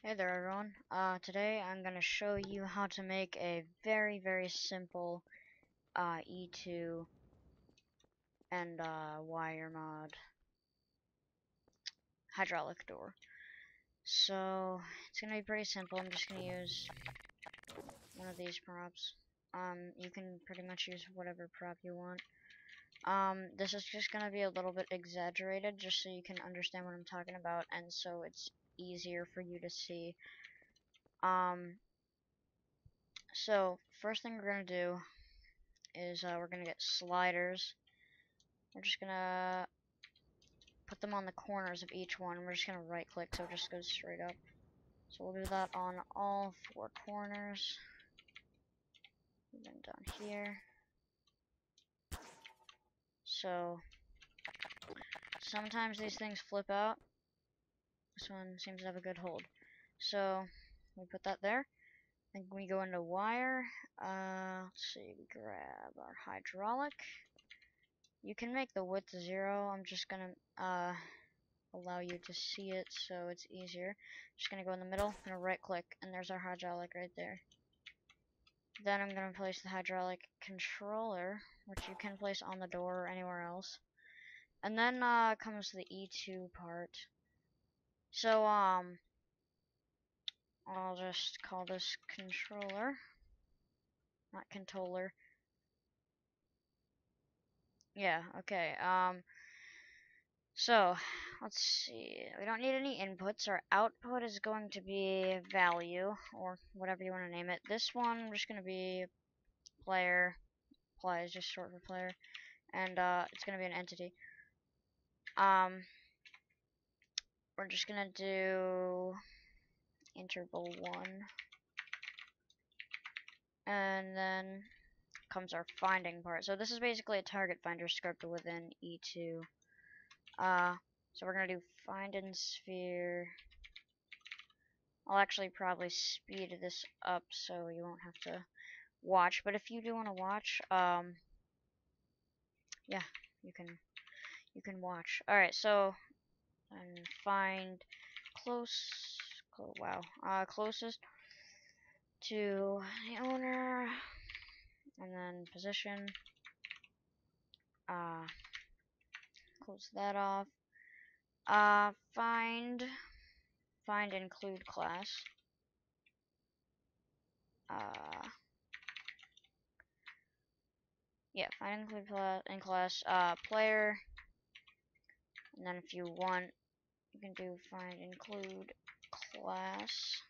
Hey there everyone. Today I'm going to show you how to make a very simple E2 and wire mod hydraulic door. So it's going to be pretty simple. I'm just going to use one of these props. You can pretty much use whatever prop you want. This is just going to be a little bit exaggerated just so you can understand what I'm talking about and so it's easier for you to see. So first thing we're going to do is we're gonna get sliders. We're just gonna put them on the corners of each one. We're just gonna right click so it just goes straight up. So we'll do that on all four corners. And then down here. So sometimes these things flip out. This one seems to have a good hold. So we put that there. Then we go into wire. Let's see, we grab our hydraulic. You can make the width 0. I'm just gonna allow you to see it so it's easier. Just gonna go in the middle, gonna right click, and there's our hydraulic right there. Then I'm gonna place the hydraulic controller, which you can place on the door or anywhere else. And then comes the E2 part. So I'll just call this controller, not controller. Yeah, okay. So, let's see. We don't need any inputs. Our output is going to be value, or whatever you want to name it. This one, we're just going to be player. Play is just short for player. And it's going to be an entity. We're just going to do interval 1. And then comes our finding part. So this is basically a target finder script within E2. So we're going to do find in sphere. I'll actually probably speed this up so you won't have to watch, but if you do want to watch, yeah, you can watch. All right, so and find closest to the owner, and then position. Close that off. Find include class. Yeah, find include class player, and then if you want, you can do find include class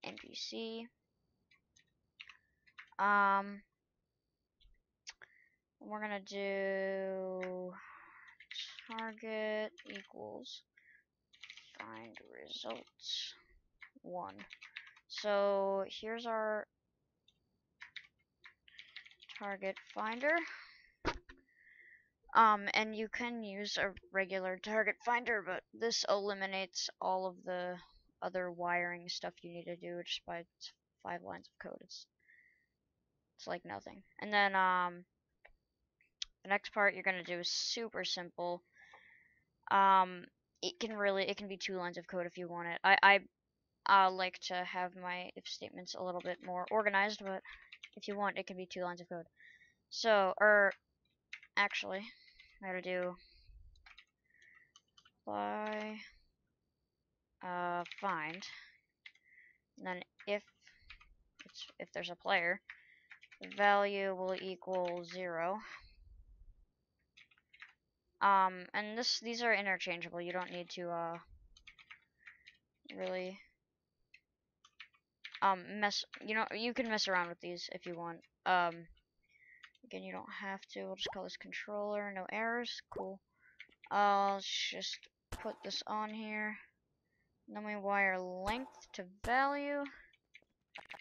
NPC. We're gonna do target equals find results 1. So here's our target finder. And you can use a regular target finder, but this eliminates all of the other wiring stuff you need to do just by 5 lines of code. It's like nothing. And then the next part you're gonna do is super simple. It can be 2 lines of code if you want it. I like to have my if statements a little bit more organized, but if you want, it can be 2 lines of code. So, actually, I gotta do find, and then if there's a player, the value will equal 0. And these are interchangeable. You don't need to really you can mess around with these if you want. Again, you don't have to. We'll just call this controller, no errors. Cool. I'll just put this on here. And then we wire length to value.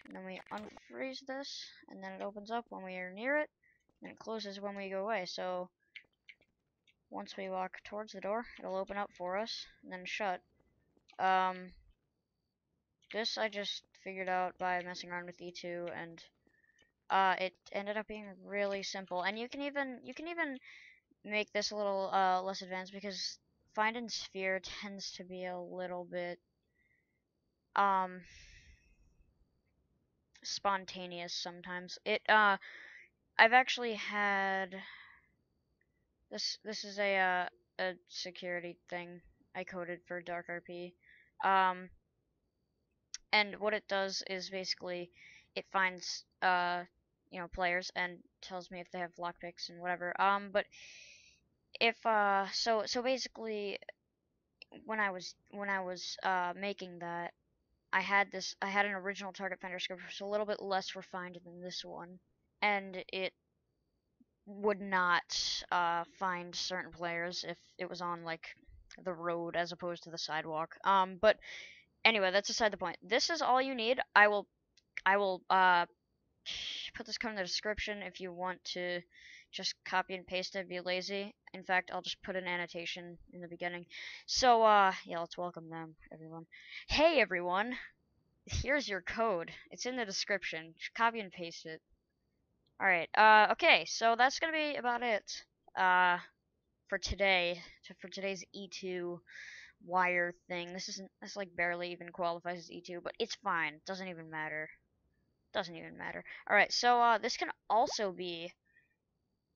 And then we unfreeze this, and then it opens up when we are near it, and it closes when we go away. So once we walk towards the door, it'll open up for us, and then shut. This I just figured out by messing around with E2, and it ended up being really simple. And you can even make this a little less advanced because find in sphere tends to be a little bit um spontaneous sometimes. I've actually had this is a security thing I coded for Dark RP. Um and what it does is basically it finds players and tells me if they have lockpicks and whatever. But if so basically when I was making that, I had an original target finder script which was a little bit less refined than this one, and it would not find certain players if it was on like the road as opposed to the sidewalk. But anyway, that's aside the point. This is all you need. I will put this code in the description if you want to just copy and paste it, be lazy. In fact, I'll just put an annotation in the beginning. So, yeah, let's welcome them, everyone. Hey, everyone. Here's your code. It's in the description. Just copy and paste it. Alright, okay, so that's gonna be about it, for today, for today's E2 wire thing. This like barely even qualifies as E2, but it's fine. Doesn't even matter. Doesn't even matter. Alright, so this can also be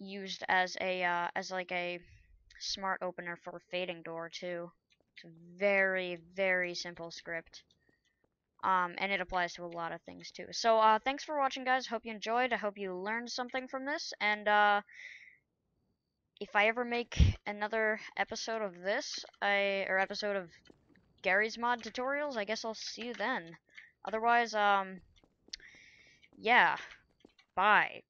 used as as like a smart opener for fading door too. It's a very, very simple script. And it applies to a lot of things too. So thanks for watching, guys. Hope you enjoyed. I hope you learned something from this. And if I ever make another episode of this, or episode of Garry's mod tutorials, I guess I'll see you then. Otherwise, yeah. Bye.